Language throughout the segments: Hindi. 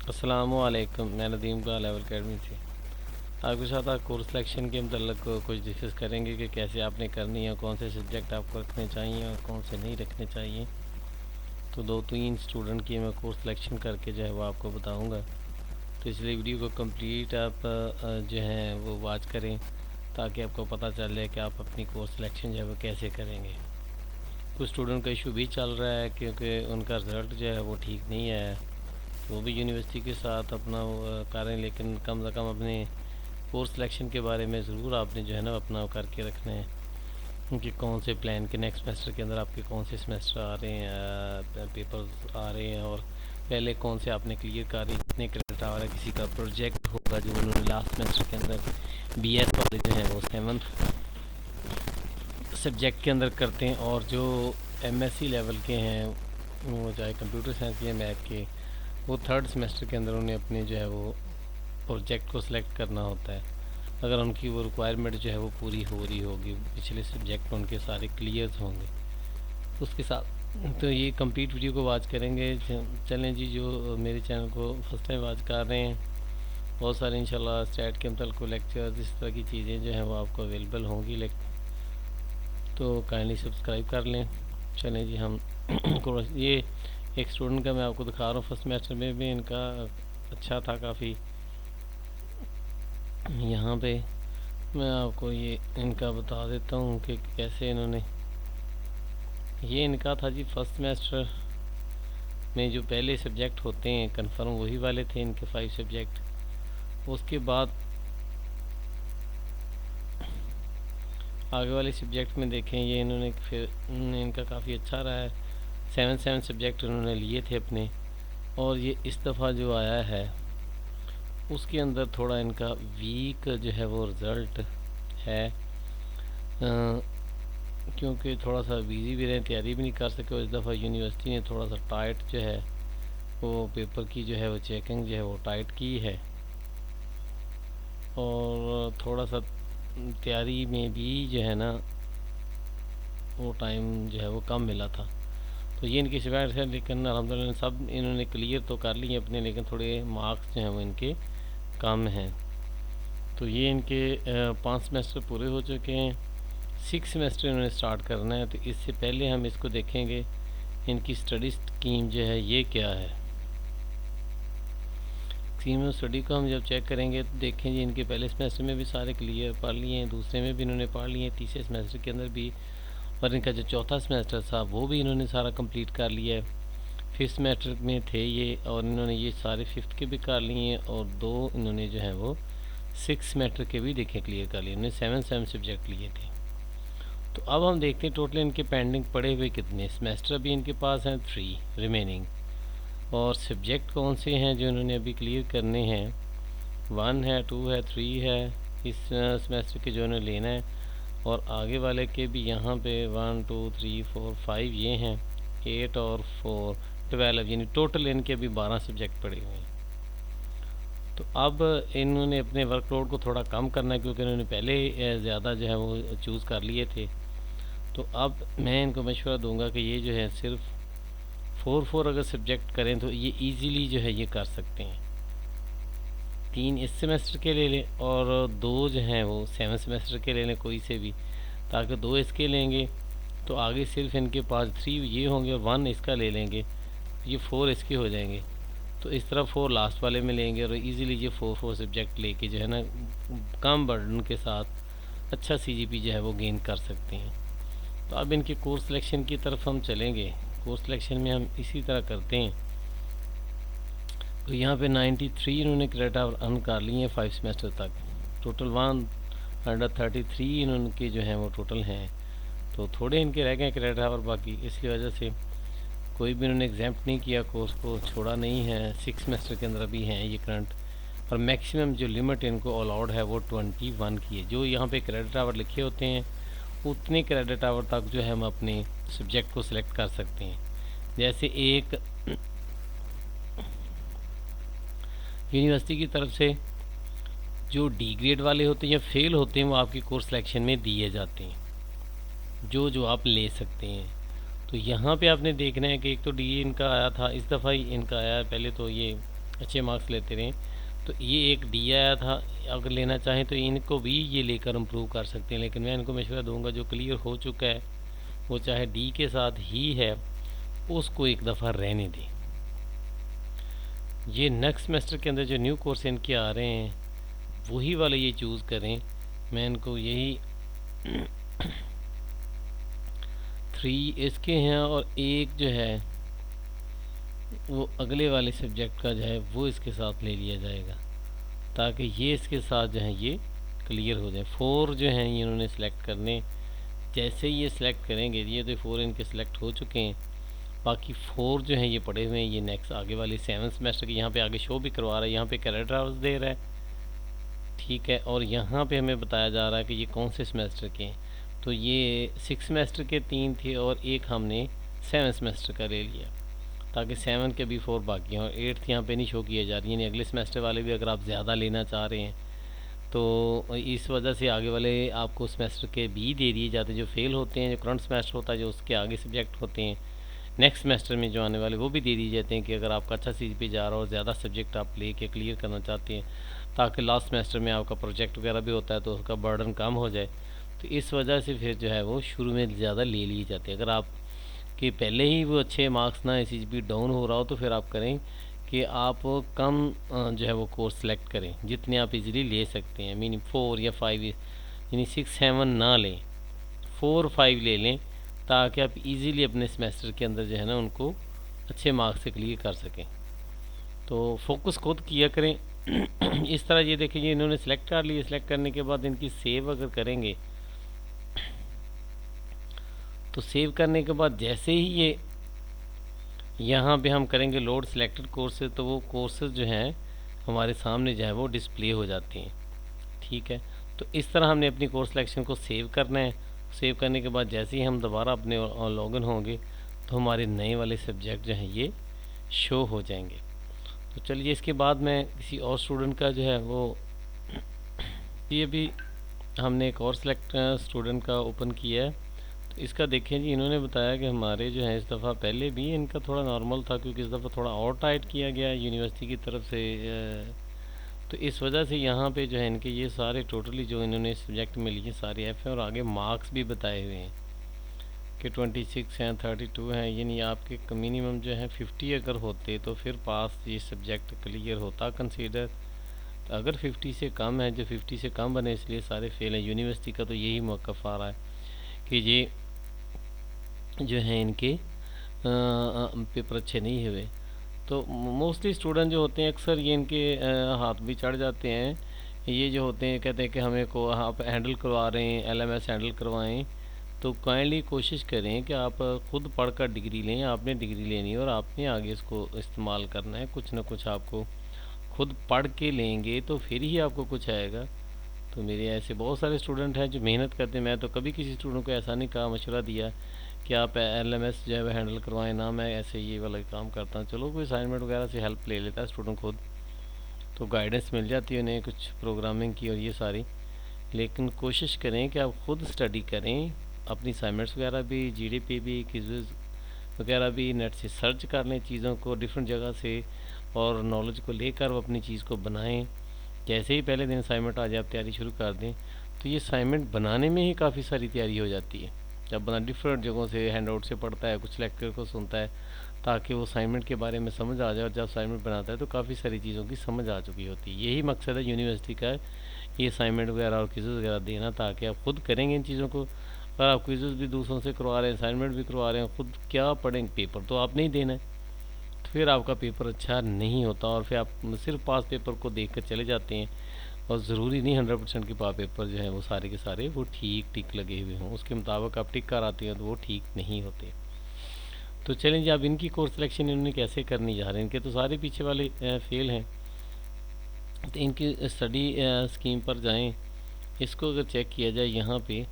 अस्सलामुअलैकुम। मैं नदीम का लेवल अकेडमी से आपके साथ आज कोर्स सिलेक्शन के मतलब कुछ डिस्कस करेंगे कि कैसे आपने करनी है, कौन से सब्जेक्ट आपको रखने चाहिए और कौन से नहीं रखने चाहिए। तो 2-3 स्टूडेंट की मैं कोर्स सिलेक्शन करके जो है वो आपको बताऊंगा। तो इसलिए वीडियो को कंप्लीट आप जो है वो वॉच करें ताकि आपको पता चल जाए कि आप अपनी कोर्स सिलेक्शन जो है वो कैसे करेंगे। कुछ स्टूडेंट का इशू भी चल रहा है क्योंकि उनका रिज़ल्ट जो है वो ठीक नहीं है, तो वो भी यूनिवर्सिटी के साथ अपना करें, लेकिन कम से कम अपने कोर्स सिलेक्शन के बारे में ज़रूर आपने जो है ना अपना करके रखना है कि कौन से प्लान के नेक्स्ट सेमेस्टर के अंदर आपके कौन से सेमेस्टर आ रहे हैं, पेपर्स आ रहे हैं, और पहले कौन से आपने क्लियर कर रही कितने क्रेडिट आ रहा है। किसी का प्रोजेक्ट होगा जो उन्होंने लास्ट सेमेस्टर के अंदर बीएस वाले जो हैं वो 7th सब्जेक्ट के अंदर करते हैं, और जो एमएससी लेवल के हैं वो चाहे कंप्यूटर साइंस या मैथ के, वो 3rd सेमेस्टर के अंदर उन्हें अपने जो है वो प्रोजेक्ट को सिलेक्ट करना होता है। अगर उनकी वो रिक्वायरमेंट जो है वो पूरी हो रही होगी, पिछले सब्जेक्ट उनके सारे क्लियर होंगे, तो उसके साथ तो ये कंप्लीट वीडियो को वॉच करेंगे। चलें जी, जो मेरे चैनल को फर्स्ट टाइम वॉच कर रहे हैं, बहुत सारे इंशाल्लाह स्टैट के मतलब को लेक्चर इस तरह की चीज़ें जो हैं वो आपको अवेलेबल होंगी, तो काइंडली सब्सक्राइब कर लें। चलें जी, हम ये एक स्टूडेंट का मैं आपको दिखा रहा हूँ, फर्स्ट सेमेस्टर में भी इनका अच्छा था काफ़ी। यहाँ पे मैं आपको ये इनका बता देता हूँ कि कैसे इन्होंने, ये इनका था जी फर्स्ट सेमेस्टर में जो पहले सब्जेक्ट होते हैं कंफर्म वही वाले थे इनके 5 सब्जेक्ट। उसके बाद आगे वाले सब्जेक्ट में देखें, ये इन्होंने फिर इनका काफ़ी अच्छा रहा है। 7 सब्जेक्ट इन्होंने लिए थे अपने, और ये इस दफ़ा जो आया है उसके अंदर थोड़ा इनका वीक जो है वो रिज़ल्ट है, क्योंकि थोड़ा सा बिज़ी भी रहे, तैयारी भी नहीं कर सके। और इस दफ़ा यूनिवर्सिटी ने थोड़ा सा टाइट जो है वो पेपर की जो है वो चेकिंग जो है वो टाइट की है, और थोड़ा सा तैयारी में भी जो है ना वो टाइम जो है वो कम मिला था। तो ये इनकी शिकायत है, लेकिन अलहमदिल्ला सब इन्होंने क्लियर तो कर लिए अपने, लेकिन थोड़े मार्क्स जो हैं वो इनके कम हैं। तो ये इनके 5 सेमेस्टर पूरे हो चुके हैं, 6 सेमेस्टर इन्होंने स्टार्ट करना है। तो इससे पहले हम इसको देखेंगे इनकी स्टडी स्कीम जो है ये क्या है। स्कीम ऑफ स्टडी को हम जब चेक करेंगे तो देखें जी, इनके पहले सेमेस्टर में भी सारे क्लियर पढ़ लिए हैं, दूसरे में भी इन्होंने पढ़ लिए हैं, तीसरे सेमेस्टर के अंदर भी, और इनका जो चौथा सेमेस्टर था वो भी इन्होंने सारा कंप्लीट कर लिया है। 5th सेमेस्टर में थे ये, और इन्होंने ये सारे 5th के भी कर लिए हैं, और 2 इन्होंने जो है वो 6 सेमेस्टर के भी देखें क्लियर कर लिए। इन्होंने 7 सब्जेक्ट लिए थे। तो अब हम देखते हैं टोटल इनके पेंडिंग पड़े हुए कितने सेमेस्टर अभी इनके पास हैं, 3 रिमेनिंग, और सब्जेक्ट कौन से हैं जो इन्होंने अभी क्लियर करने हैं। 1 है, 2 है, 3 है इस सेमेस्टर के जो इन्हें लेना है, और आगे वाले के भी यहाँ पे 1 2 3 4 5 ये हैं, 8 और 4 12, यानी टोटल इनके अभी 12 सब्जेक्ट पड़े हुए हैं। तो अब इन्होंने अपने वर्कलोड को थोड़ा कम करना है, क्योंकि इन्होंने पहले ज़्यादा जो है वो चूज़ कर लिए थे। तो अब मैं इनको मशवरा दूंगा कि ये जो है सिर्फ 4 अगर सब्जेक्ट करें तो ये इजीली जो है ये कर सकते हैं। 3 इस सेमेस्टर के ले लें, और 2 जो हैं वो 7 सेमेस्टर के ले लें कोई से भी, ताकि 2 इसके लेंगे तो आगे सिर्फ इनके पास 3 ये होंगे, 1 इसका ले लेंगे, ये 4 इसके हो जाएंगे। तो इस तरह 4 लास्ट वाले में लेंगे, और इजीली ये 4 सब्जेक्ट लेके जो है ना कम बर्डन के साथ अच्छा सीजीपी जो है वो गेन कर सकते हैं। तो अब इनके कोर्स सिलेक्शन की तरफ हम चलेंगे। कोर्स सिलेक्शन में हम इसी तरह करते हैं। तो यहाँ पे 93 इन्होंने क्रेडिट आवर अर्न कर लिए हैं 5 सेमेस्टर तक। टोटल 133 इनके जो हैं वो टोटल हैं। तो थोड़े इनके रह गए क्रेडिट आवर बाकी, इसकी वजह से कोई भी इन्होंने एग्जाम्प्ट नहीं किया, कोर्स को छोड़ा नहीं है। 6 सेमेस्टर के अंदर अभी हैं ये करंट, और मैक्सिमम जो लिमिट इनको अलाउड है वो 21 की है। जो यहाँ पे क्रेडिट आवर लिखे होते हैं उतने क्रेडिट आवर तक जो है हम अपने सब्जेक्ट को सिलेक्ट कर सकते हैं। जैसे एक यूनिवर्सिटी की तरफ से जो डी ग्रेड वाले होते हैं या फेल होते हैं वो आपकी कोर्स सिलेक्शन में दिए जाते हैं, जो आप ले सकते हैं। तो यहाँ पे आपने देखना है कि एक तो डी इनका आया था, इस दफ़ा ही इनका आया है। पहले तो ये अच्छे मार्क्स लेते रहें। तो ये एक डी आया था, अगर लेना चाहें तो इनको भी ये लेकर इम्प्रूव कर सकते हैं, लेकिन मैं इनको मशवरा दूंगा जो क्लियर हो चुका है वो चाहे डी के साथ ही है उसको एक दफ़ा रहने दें। ये नेक्स्ट सेमेस्टर के अंदर जो न्यू कोर्स इनके आ रहे हैं वही वाले ये चूज़ करें। मैं इनको यही 3 इसके हैं और एक जो है वो अगले वाले सब्जेक्ट का जो है वो इसके साथ ले लिया जाएगा, ताकि ये इसके साथ जो है ये क्लियर हो जाए। 4 जो हैं ये इन्होंने सेलेक्ट करने, जैसे ही ये सिलेक्ट करेंगे ये तो 4 इनके सेलेक्ट हो चुके हैं, बाकी 4 जो हैं ये पड़े हुए हैं। ये नेक्स्ट आगे वाली 7 सेमेस्टर की यहाँ पे आगे शो भी करवा रहा है, यहाँ पे कैरेक्टर हाउस दे रहा है, ठीक है। और यहाँ पे हमें बताया जा रहा है कि ये कौन से सेमेस्टर के हैं। तो ये 6 सेमेस्टर के 3 थे और एक हमने 7 सेमेस्टर का ले लिया, ताकि 7 के भी 4 बाकी हैं और 8 यहाँ पे नहीं शो किए जा रही है। यानी अगले सेमेस्टर वाले भी अगर आप ज़्यादा लेना चाह रहे हैं तो इस वजह से आगे वाले आपको सेमेस्टर के भी दे दिए जाते हैं। जो फेल होते हैं, जो करंट सेमेस्टर होता है, जो उसके आगे सब्जेक्ट होते हैं नेक्स्ट सेमेस्टर में जो आने वाले, वो भी दे दिए जाते हैं कि अगर आपका अच्छा CGPA जा रहा हो और ज़्यादा सब्जेक्ट आप लेके क्लियर करना चाहते हैं, ताकि लास्ट सेमेस्टर में आपका प्रोजेक्ट वगैरह भी होता है तो उसका बर्डन कम हो जाए। तो इस वजह से फिर जो है वो शुरू में ज़्यादा ले लिए जाते हैं। अगर आप कि पहले ही वो अच्छे मार्क्स ना CGPA डाउन हो रहा हो तो फिर आप करें कि आप कम जो है वो कोर्स सेलेक्ट करें, जितने आप इजीली ले सकते हैं। मीनिंग 4 या 5, यानी 6 7 ना लें, 4 5 ले लें, ताकि आप इजीली अपने सेमेस्टर के अंदर जो है ना उनको अच्छे मार्क्स से क्लियर कर सकें। तो फोकस खुद किया करें। इस तरह ये देखें, ये इन्होंने सेलेक्ट कर लिया, सेलेक्ट करने के बाद इनकी सेव अगर करेंगे तो सेव करने के बाद जैसे ही ये यहाँ पे हम करेंगे लोड सिलेक्टेड कोर्सेज, तो वो कोर्सेज जो हैं हमारे सामने जो है वो डिस्प्ले हो जाती हैं, ठीक है। तो इस तरह हमने अपनी कोर्स सिलेक्शन को सेव करना है। सेव करने के बाद जैसे ही हम दोबारा अपने लॉगिन होंगे तो हमारे नए वाले सब्जेक्ट जो हैं ये शो हो जाएंगे। तो चलिए इसके बाद मैं किसी और स्टूडेंट का जो है वो, ये भी हमने एक और सिलेक्ट स्टूडेंट का ओपन किया है। तो इसका देखें जी, इन्होंने बताया कि हमारे जो है इस दफ़ा पहले भी इनका थोड़ा नॉर्मल था, क्योंकि इस दफ़ा थोड़ा और टाइट किया गया है यूनिवर्सिटी की तरफ से। तो इस वजह से यहाँ पे जो है इनके ये सारे टोटली जो इन्होंने सब्जेक्ट में लिए सारे F हैं, और आगे मार्क्स भी बताए हुए हैं कि 26 हैं, 32 हैं। यानी आपके मिनिमम जो है 50 अगर होते तो फिर पास ये सब्जेक्ट क्लियर होता कंसीडर। तो अगर 50 से कम है, जो 50 से कम बने इसलिए सारे फेल हैं। यूनिवर्सिटी का तो यही मौक़िफ़ आ रहा है कि ये जो है इनके पेपर अच्छे नहीं हुए। तो मोस्टली स्टूडेंट जो होते हैं अक्सर ये इनके हाथ भी चढ़ जाते हैं। ये जो होते हैं कहते हैं कि हमें को आप हैंडल करवा रहे हैं, LMS हैंडल करवाएं, तो काइंडली कोशिश करें कि आप ख़ुद पढ़कर डिग्री लें। आपने डिग्री लेनी है और आपने आगे इसको इस्तेमाल करना है। कुछ ना कुछ आपको खुद पढ़ के लेंगे तो फिर ही आपको कुछ आएगा। तो मेरे ऐसे बहुत सारे स्टूडेंट हैं जो मेहनत करते हैं। मैं तो कभी किसी स्टूडेंट को ऐसा नहीं कहा, मशवरा दिया कि आप LMS जो है वह हैंडल करवाएं ना। मैं ऐसे ये वाला काम करता हूँ। चलो कोई असाइनमेंट वगैरह से हेल्प ले लेता है स्टूडेंट खुद, तो गाइडेंस मिल जाती है उन्हें कुछ प्रोग्रामिंग की और ये सारी। लेकिन कोशिश करें कि आप खुद स्टडी करें, अपनी असाइनमेंट्स वगैरह भी, GDP भी, क्विज़ वगैरह भी नेट से सर्च कर लें चीज़ों को डिफरेंट जगह से, और नॉलेज को लेकर वो अपनी चीज़ को बनाएं। जैसे ही पहले दिन असाइनमेंट आ जाए आप तैयारी शुरू कर दें, तो ये असाइनमेंट बनाने में ही काफ़ी सारी तैयारी हो जाती है। जब बंदा डिफरेंट जगहों से हैंड आउट से पढ़ता है, कुछ लेक्चर को सुनता है, ताकि वो असाइनमेंट के बारे में समझ आ जाए, और जब असाइनमेंट बनाता है तो काफ़ी सारी चीज़ों की समझ आ चुकी होती है। यही मकसद है यूनिवर्सिटी का, ये असाइनमेंट वगैरह और क्विज़ वगैरह देना, ताकि आप खुद करेंगे इन चीज़ों को। अगर आप क्विज़ भी दूसरों से करवा रहे हैं, असाइनमेंट भी करवा रहे हैं, खुद क्या पढ़ेंगे, पेपर तो आप नहीं देना है, तो फिर आपका पेपर अच्छा नहीं होता और फिर आप सिर्फ पास पेपर को देख कर चले जाते हैं। और ज़रूरी नहीं 100% के पास पेपर जो है वो सारे के सारे वो ठीक टिक लगे हुए हों, उसके मुताबिक आप टिक कर आते हैं तो वो ठीक नहीं होते। तो चलें जी, अब इनकी कोर्स सिलेक्शन इन्होंने कैसे करनी जा रहे हैं। इनके तो सारे पीछे वाले फेल हैं, तो इनकी स्टडी स्कीम पर जाएं। इसको अगर चेक किया जाए यहाँ पे,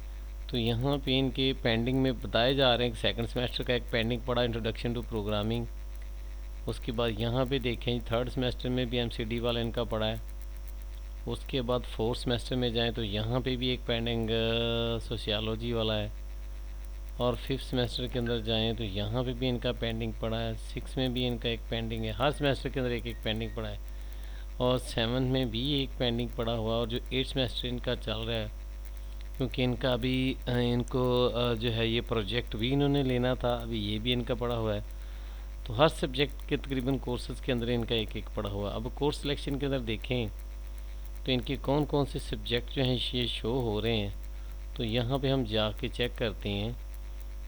तो यहाँ पे इनके पेंडिंग में बताए जा रहे हैं कि सेकंड सेमेस्टर का एक पेंडिंग पड़ा, इंट्रोडक्शन टू प्रोग्रामिंग। उसके बाद यहाँ पे देखें थर्ड सेमेस्टर में भी MCD वाला इनका पड़ा है। उसके बाद फोर्थ सेमेस्टर में जाएं तो यहाँ पे भी एक पेंडिंग सोशियोलॉजी वाला है। और 5th सेमेस्टर के अंदर जाएं तो यहाँ पे भी इनका पेंडिंग पड़ा है, 6 में भी इनका एक पेंडिंग है, हर सेमेस्टर के अंदर एक एक पेंडिंग पड़ा है, और 7 में भी एक पेंडिंग पड़ा हुआ, और जो 8th सेमेस्टर इनका चल रहा है, क्योंकि इनका अभी इनको जो है ये प्रोजेक्ट भी इन्होंने लेना था, अभी ये भी इनका पड़ा हुआ है। तो हर सब्जेक्ट के तकरीबन कोर्सेज़ के अंदर इनका एक एक पड़ा हुआ। अब कोर्स सिलेक्शन के अंदर देखें तो इनके कौन कौन से सब्जेक्ट जो हैं ये शो हो रहे हैं। तो यहाँ पे हम जाके चेक करते हैं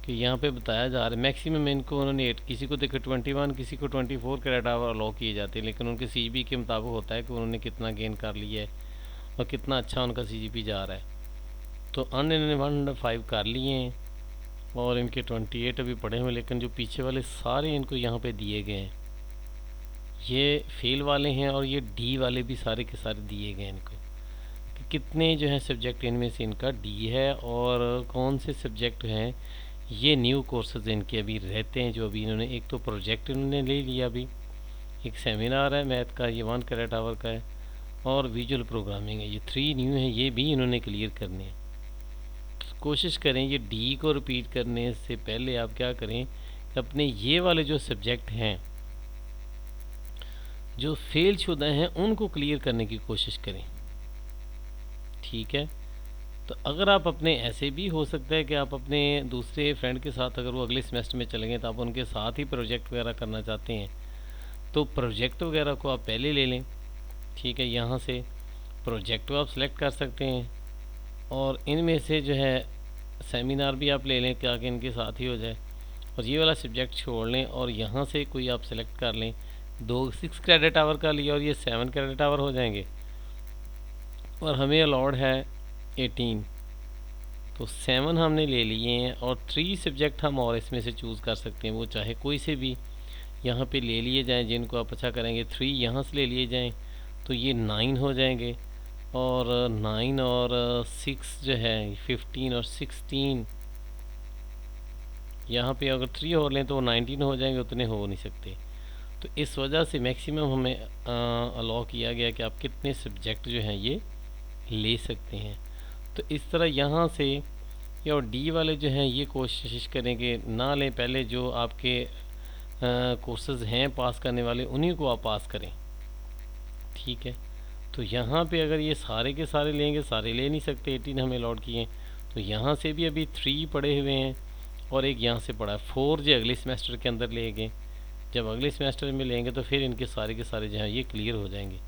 कि यहाँ पे बताया जा रहा है मैक्सिमम इनको उन्होंने 8, किसी को देखो 21, किसी को 24 क्रेडिट आवर अलाउ किए जाते हैं, लेकिन उनके CGP के मुताबिक होता है कि उन्होंने कितना गेन कर लिया है और कितना अच्छा उनका CGP जा रहा है। तो इन्होंने 105 कर लिए हैं और इनके 28 अभी पड़े हुए, लेकिन जो पीछे वाले सारे इनको यहाँ पे दिए गए हैं, ये फेल वाले हैं और ये डी वाले भी सारे के सारे दिए गए इनको कि कितने जो है सब्जेक्ट इनमें से इनका डी है और कौन से सब्जेक्ट हैं ये न्यू कोर्सेज इनके अभी रहते हैं। जो अभी इन्होंने एक तो प्रोजेक्ट इन्होंने ले लिया, अभी एक सेमिनार है मैथ का, ये 1 क्रेडिट आवर का है, और विजुअल प्रोग्रामिंग है, ये 3 न्यू हैं, ये भी इन्होंने क्लियर करने हैं। तो कोशिश करें ये डी को रिपीट करने से पहले आप क्या करें कि अपने ये वाले जो सब्जेक्ट हैं जो फेल शुदा हैं उनको क्लियर करने की कोशिश करें, ठीक है। तो अगर आप अपने ऐसे भी हो सकता है कि आप अपने दूसरे फ्रेंड के साथ अगर वो अगले सेमेस्टर में चलेंगे तो आप उनके साथ ही प्रोजेक्ट वगैरह करना चाहते हैं तो प्रोजेक्ट वगैरह को आप पहले ले लें, ठीक है। यहाँ से प्रोजेक्ट को आप सेलेक्ट कर सकते हैं और इनमें से जो है सेमिनार भी आप ले लें ताकि इनके साथ ही हो जाए, और ये वाला सब्जेक्ट छोड़ लें और यहाँ से कोई आप सेलेक्ट कर लें। 6 क्रेडिट आवर का लिया और ये 7 क्रेडिट आवर हो जाएंगे और हमें अलाउड है 18, तो 7 हमने ले लिए हैं और 3 सब्जेक्ट हम और इसमें से चूज़ कर सकते हैं, वो चाहे कोई से भी यहाँ पे ले लिए जाएं जिनको आप अच्छा करेंगे। 3 यहाँ से ले लिए जाएं तो ये 9 हो जाएंगे, और 9 और 6 जो है 15 और 16, यहाँ पे अगर 3 और लें तो 19 हो जाएंगे, उतने हो नहीं सकते। तो इस वजह से मैक्सिमम हमें अलाउ किया गया कि आप कितने सब्जेक्ट जो हैं ये ले सकते हैं। तो इस तरह यहाँ से ये और डी वाले जो हैं ये कोशिश करें कि ना लें, पहले जो आपके कोर्सेज़ हैं पास करने वाले उन्हीं को आप पास करें, ठीक है। तो यहाँ पे अगर ये सारे के सारे लेंगे, सारे ले नहीं सकते, 18 हमें अलाउड किए हैं, तो यहाँ से भी अभी 3 पड़े हुए हैं और एक यहाँ से पड़ा है 4 जो अगले सेमेस्टर के अंदर लेंगे। जब अगले सेमेस्टर में लेंगे तो फिर इनके सारे के सारे जो हैं ये क्लियर हो जाएंगे।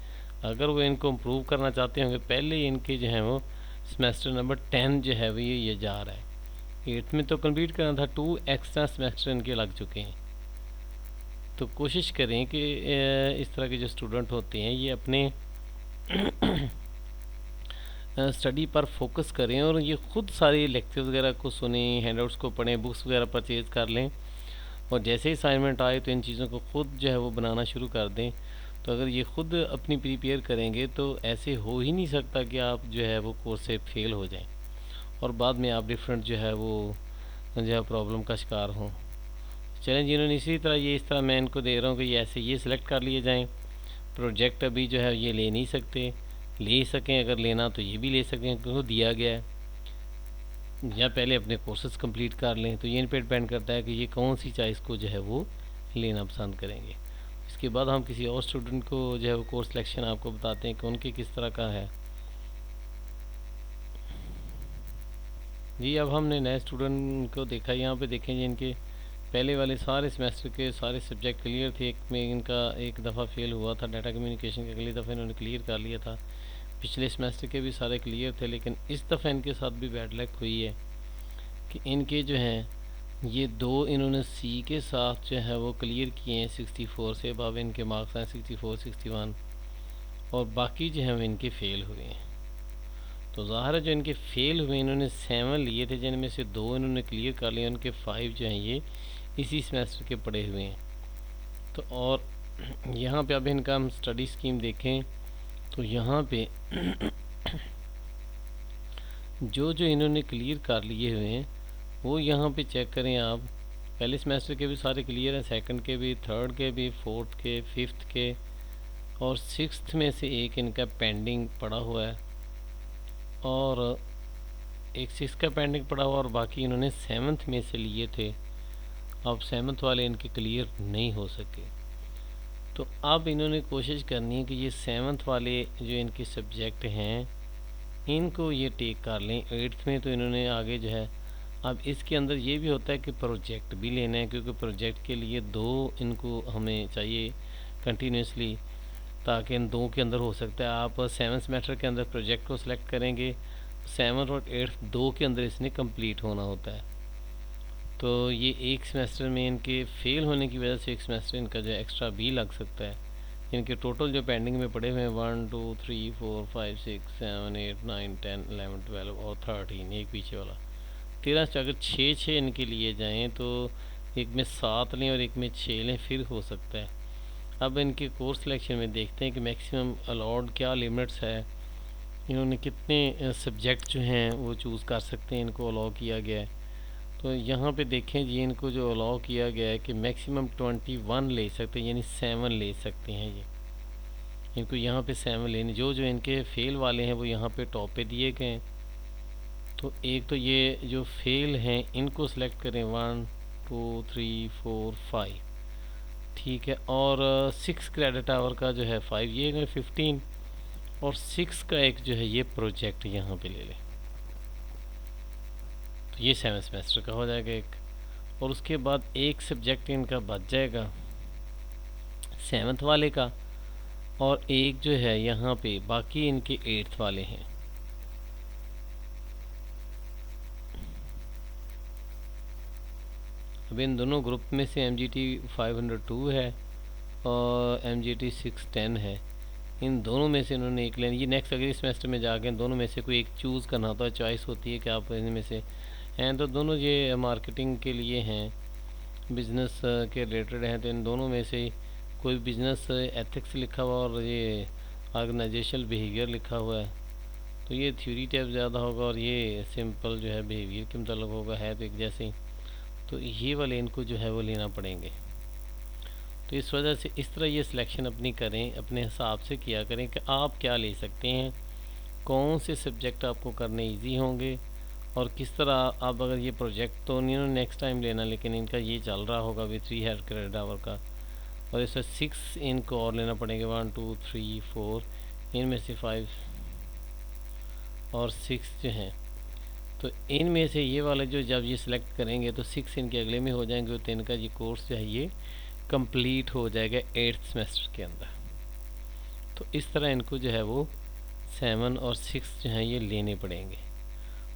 अगर वो इनको इम्प्रूव करना चाहते होंगे, पहले इनके जो हैं वो सेमेस्टर नंबर 10 जो है वो ये जा रहा है, 8th में तो कंप्लीट करना था, 2 एक्स्ट्रा सेमेस्टर इनके लग चुके हैं। तो कोशिश करें कि इस तरह के जो स्टूडेंट होते हैं ये अपने स्टडी पर फोकस करें और ये खुद सारे लेक्चर वगैरह को सुनें, हैंडआउट्स को पढ़ें, बुक्स वगैरह परचेज़ कर लें, और जैसे ही असाइनमेंट आए तो इन चीज़ों को खुद जो है वो बनाना शुरू कर दें। तो अगर ये खुद अपनी प्रिपेयर करेंगे तो ऐसे हो ही नहीं सकता कि आप जो है वो कोर्स से फेल हो जाएं और बाद में आप डिफरेंट जो है वो जो है प्रॉब्लम का शिकार हों। चलें जिन्होंने इसी तरह ये इस तरह मैं इनको दे रहा हूँ कि ये ऐसे ये सिलेक्ट कर लिए जाएँ। प्रोजेक्ट अभी जो है ये ले नहीं सकते, ले सकें अगर लेना तो ये भी ले सकें क्योंकि दिया गया है, या पहले अपने कोर्सेज कंप्लीट कर लें। तो ये इन पर डिपेंड करता है कि ये कौन सी चॉइस को जो है वो लेना पसंद करेंगे। इसके बाद हम किसी और स्टूडेंट को जो है वो कोर्स सिलेक्शन आपको बताते हैं कि उनके किस तरह का है। जी अब हमने नए स्टूडेंट को देखा, यहाँ पे देखें जी इनके पहले वाले सारे सेमेस्टर के सारे सब्जेक्ट क्लियर थे। एक में इनका एक दफ़ा फेल हुआ था डाटा कम्युनिकेशन का, अगली दफ़ा इन्होंने क्लियर कर लिया था। पिछले सेमेस्टर के भी सारे क्लियर थे, लेकिन इस दफ़ा इनके साथ भी बैड लक हुई है कि इनके जो हैं ये 2 इन्होंने सी के साथ जो है वो क्लियर किए हैं 64 से, अब इनके मार्क्स हैं 64 61, और बाकी जो हैं वो इनके फ़ेल हुए हैं। तो ज़ाहिर है जो इनके फ़ेल हुए इन्होंने 7 लिए थे जिनमें से 2 इन्होंने क्लियर कर लिए, उनके 5 जो हैं ये इसी सेमेस्टर के पढ़े हुए हैं। तो और यहाँ पे अब इनका हम स्टडी स्कीम देखें तो यहाँ पे जो जो इन्होंने क्लियर कर लिए हुए हैं वो यहाँ पे चेक करें आप। पहले सेमेस्टर के भी सारे क्लियर हैं, सेकंड के भी, थर्ड के भी, फोर्थ के, फिफ्थ के, और 6th में से एक इनका पेंडिंग पड़ा हुआ है, और एक 6 का पेंडिंग पड़ा हुआ और बाकी इन्होंने 7th में से लिए थे। अब 7th वाले इनके क्लियर नहीं हो सके, तो अब इन्होंने कोशिश करनी है कि ये 7th वाले जो इनके सब्जेक्ट हैं इनको ये टेक कर लें 8th में। तो इन्होंने आगे जो है, अब इसके अंदर ये भी होता है कि प्रोजेक्ट भी लेना है, क्योंकि प्रोजेक्ट के लिए 2 इनको हमें चाहिए कंटिन्यूसली, ताकि इन 2 के अंदर हो सकता है। आप 7th सेमेस्टर के अंदर प्रोजेक्ट को सिलेक्ट करेंगे, 7th और 8th 2 के अंदर इसने कंप्लीट होना होता है। तो ये एक सेमेस्टर में इनके फेल होने की वजह से एक सेमेस्टर इनका जो एक्स्ट्रा भी लग सकता है। इनके टोटल जो पेंडिंग में पड़े हुए हैं 1 2 3 4 5 6 7 8 9 10 11 12 और 13, एक पीछे वाला 13 से अगर 6 इनके लिए जाएं तो एक में 7 लें और एक में 6 लें फिर हो सकता है। अब इनके कोर्स सिलेक्शन में देखते हैं कि मैक्सिमम अलाउड क्या लिमिट्स है, इन्होंने कितने सब्जेक्ट जो हैं वो चूज़ कर सकते हैं, इनको अलाउ किया गया है। तो यहाँ पे देखें जी, इनको जो अलाउ किया गया है कि मैक्सिमम 21 ले सकते हैं, यानी 7 ले सकते हैं। ये इनको यहाँ पे 7 लेने, जो जो इनके फेल वाले हैं वो यहाँ पे टॉप पे दिए गए हैं। तो एक तो ये जो फेल हैं इनको सेलेक्ट करें 1 2 3 4 5, ठीक है। और 6 क्रेडिट आवर का जो है 5, ये 15 और 6 का एक जो है ये प्रोजेक्ट यहाँ पे ले लें, तो ये 7 सेमेस्टर का हो जाएगा एक। और उसके बाद एक सब्जेक्ट इनका बच जाएगा 7th वाले का, और एक जो है यहाँ पे बाकी इनके 8th वाले हैं। अब इन दोनों ग्रुप में से MGT 502 है और MGT 610 है, इन दोनों में से इन्होंने एक लेनी। ये नेक्स्ट अगले सेमेस्टर में जाके इन दोनों में से कोई एक चूज़ करना होता है, चॉइस होती है कि आप इनमें से हैं। तो दोनों ये मार्केटिंग के लिए हैं, बिज़नेस के रिलेटेड हैं, तो इन दोनों में से कोई बिज़नेस एथिक्स लिखा हुआ और ये ऑर्गेनाइजेशनल बिहेवियर लिखा हुआ है, तो ये थ्योरी टाइप ज़्यादा होगा और ये सिंपल जो है बिहेवियर के मतलब होगा, है तो एक जैसे ही। तो ये वाले इनको जो है वो लेना पड़ेंगे। तो इस वजह से इस तरह ये सिलेक्शन अपनी करें, अपने हिसाब से किया करें कि आप क्या ले सकते हैं, कौन से सब्जेक्ट आपको करने इजी होंगे और किस तरह। अब अगर ये प्रोजेक्ट तो नहीं नेक्स्ट टाइम लेना, लेकिन इनका ये चल रहा होगा भी 3 क्रेडिट आवर का, और इससे 6 इनको और लेना पड़ेंगे 1 2 3 4, इनमें से 5 और 6 जो हैं। तो इनमें से ये वाले जो जब ये सिलेक्ट करेंगे तो 6 इनके अगले में हो जाएंगे, तो इनका ये कोर्स जो है ये कंप्लीट हो जाएगा 8th सेमेस्टर के अंदर। तो इस तरह इनको जो है वो 7 और 6 जो हैं ये लेने पड़ेंगे।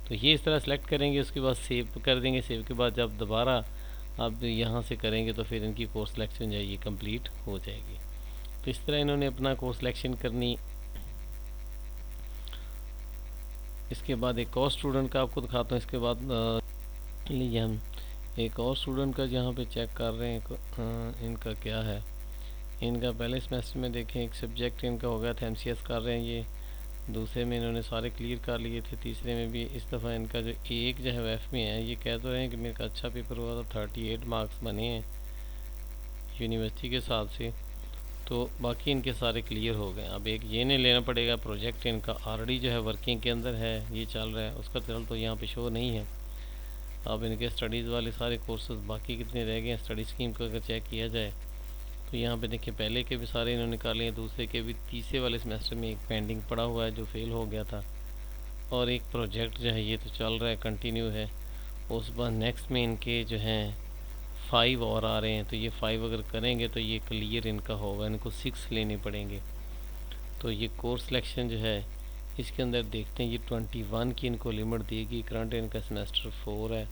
तो ये इस तरह सेलेक्ट करेंगे, उसके बाद सेव कर देंगे। सेव के बाद जब दोबारा आप यहाँ से करेंगे तो फिर इनकी कोर्स सिलेक्शन जो है ये कंप्लीट हो जाएगी। तो इस तरह इन्होंने अपना कोर्स सिलेक्शन करनी। इसके बाद एक और स्टूडेंट का आपको दिखाता हूँ। इसके बाद लीजिए हम एक और स्टूडेंट का जहाँ पे चेक कर रहे हैं इनका क्या है। इनका पहले सेमेस्टर में देखें एक सब्जेक्ट इनका हो गया था, MCS कर रहे हैं ये, दूसरे में इन्होंने सारे क्लियर कर लिए थे, तीसरे में भी इस दफ़ा इनका जो एक जो है वेफ में है। ये कह तो रहे हैं कि मेरा अच्छा पेपर हुआ था, 38 मार्क्स बने हैं यूनिवर्सिटी के हिसाब से, तो बाकी इनके सारे क्लियर हो गए। अब एक ये नहीं लेना पड़ेगा, प्रोजेक्ट इनका ऑलरेडी जो है वर्किंग के अंदर है, ये चल रहा है, उसका रिजल्ट तो यहाँ पे शो नहीं है। अब इनके स्टडीज़ वाले सारे कोर्सेज बाकी कितने रह गए हैं, स्टडी स्कीम को अगर चेक किया जाए तो यहाँ पे देखिए पहले के भी सारे इन्होंने निकाले हैं, दूसरे के भी, तीसरे वाले सेमेस्टर में एक पेंडिंग पड़ा हुआ है जो फेल हो गया था, और एक प्रोजेक्ट जो है ये तो चल रहा है, कंटिन्यू है। उस बाद नेक्स्ट में इनके जो हैं 5 और आ रहे हैं, तो ये 5 अगर करेंगे तो ये क्लियर इनका होगा, इनको 6 लेने पड़ेंगे। तो ये कोर्स सिलेक्शन जो है इसके अंदर देखते हैं, ये 21 की इनको लिमिट देगी। करंट इनका सेमेस्टर 4 है,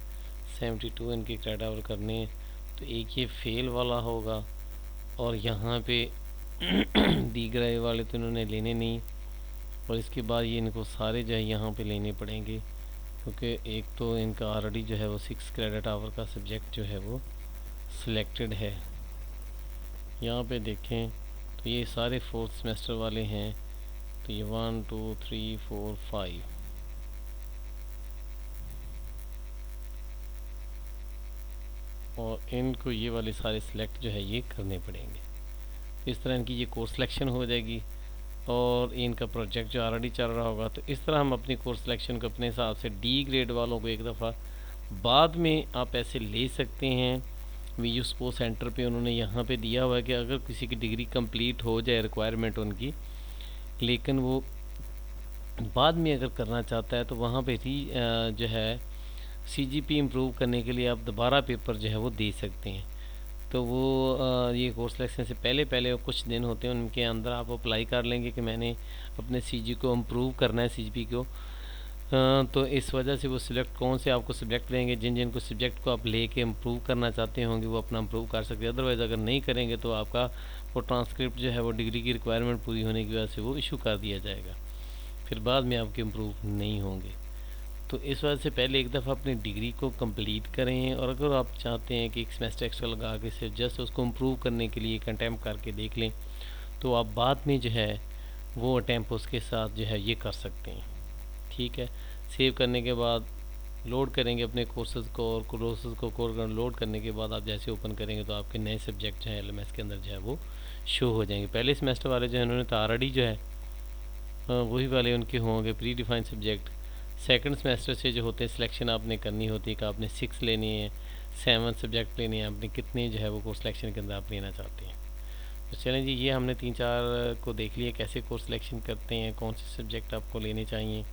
72 इनके क्रेडिट आवर करने हैं, तो एक ये फेल वाला होगा, और यहाँ पे दीगरे वाले तो इन्होंने लेने नहीं, और इसके बाद ये इनको सारे जो है यहाँ पे लेने पड़ेंगे, क्योंकि एक तो इनका ऑलरेडी जो है वो 6 क्रेडिट आवर का सब्जेक्ट जो है वो सिलेक्टेड है। यहाँ पे देखें तो ये सारे 4th सेमेस्टर वाले हैं, तो ये 1 2 3 4 5, और इनको ये वाले सारे सिलेक्ट जो है ये करने पड़ेंगे। इस तरह इनकी ये कोर्स सिलेक्शन हो जाएगी। और इनका प्रोजेक्ट जो ऑलरेडी चल रहा होगा। तो इस तरह हम अपनी कोर्स सिलेक्शन को अपने हिसाब से डी ग्रेड वालों को एक दफ़ा बाद में आप ऐसे ले सकते हैं। वीयू स्पोर्ट्स सेंटर पे उन्होंने यहाँ पे दिया हुआ है कि अगर किसी की डिग्री कंप्लीट हो जाए रिक्वायरमेंट उनकी, लेकिन वो बाद में अगर करना चाहता है तो वहाँ पे जो है सीजीपी इम्प्रूव करने के लिए आप दोबारा पेपर जो है वो दे सकते हैं। तो वो ये कोर्स सिलेक्शन से पहले पहले कुछ दिन होते हैं, उनके अंदर आप अप्लाई कर लेंगे कि मैंने अपने सीजी को इम्प्रूव करना है, सीजीपी को। तो इस वजह से वो सिलेक्ट कौन से आपको सब्जेक्ट लेंगे, जिन जिन को सब्जेक्ट को आप लेके इम्प्रूव करना चाहते होंगे वो अपना इम्प्रूव कर सकते हैं। अदरवाइज़ अगर नहीं करेंगे तो आपका वो ट्रांसक्रिप्ट जो है वो डिग्री की रिक्वायरमेंट पूरी होने की वजह से वो इशू कर दिया जाएगा, फिर बाद में आपके इम्प्रूव नहीं होंगे। तो इस वजह से पहले एक दफ़ा अपनी डिग्री को कंप्लीट करें, और अगर आप चाहते हैं कि एक सेमेस्टर एक्स्ट्रा लगा के सिर्फ जस्ट उसको इम्प्रूव करने के लिए एक अटैम्प्ट करके देख लें, तो आप बाद में जो है वो अटैम्प्ट उसके साथ जो है ये कर सकते हैं। ठीक है, सेव करने के बाद लोड करेंगे अपने कोर्सेज़ को, और कोर्सेज़ को लोड करने के बाद आप जैसे ओपन करेंगे तो आपके नए सब्जेक्ट जो है एलएमएस के अंदर जो है वो शो हो जाएंगे। पहले सेमेस्टर वाले जो है उन्होंने तो ऑलरेडी जो है वही वाले उनके होंगे pre defined subject. Second semester से जो होते हैं सिलेक्शन आपने करनी होती है कि आपने 6 लेनी है, 7 सब्जेक्ट लेने हैं, आपने कितने जो है वो कोर्स सिलेक्शन के अंदर आप लेना चाहते हैं। तो चलें जी, ये हमने 3-4 को देख लिया कैसे कोर्स सिलेक्शन करते हैं, कौन से सब्जेक्ट आपको लेने चाहिए।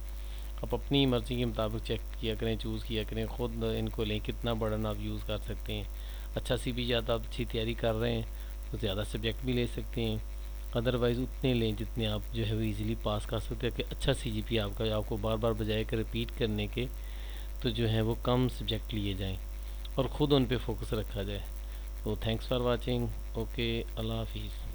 आप अपनी मर्ज़ी के मुताबिक चेक किया करें, चूज़ किया करें, ख़ुद इनको लें, कितना बर्डन आप यूज़ कर सकते हैं। अच्छा सी भी ज़्यादा आप अच्छी तैयारी कर रहे हैं तो ज़्यादा सब्जेक्ट भी ले सकते हैं, अदरवाइज़ उतने लें जितने आप जो है वो ईज़िली पास कर सकते हैं कि अच्छा सीजीपी आपका, आपको बार बार बजाय कर रिपीट करने के तो जो है वो कम सब्जेक्ट लिए जाएँ और ख़ुद उन पे फोकस रखा जाए। तो थैंक्स फॉर वाचिंग। ओके, अल्लाह हाफिज़।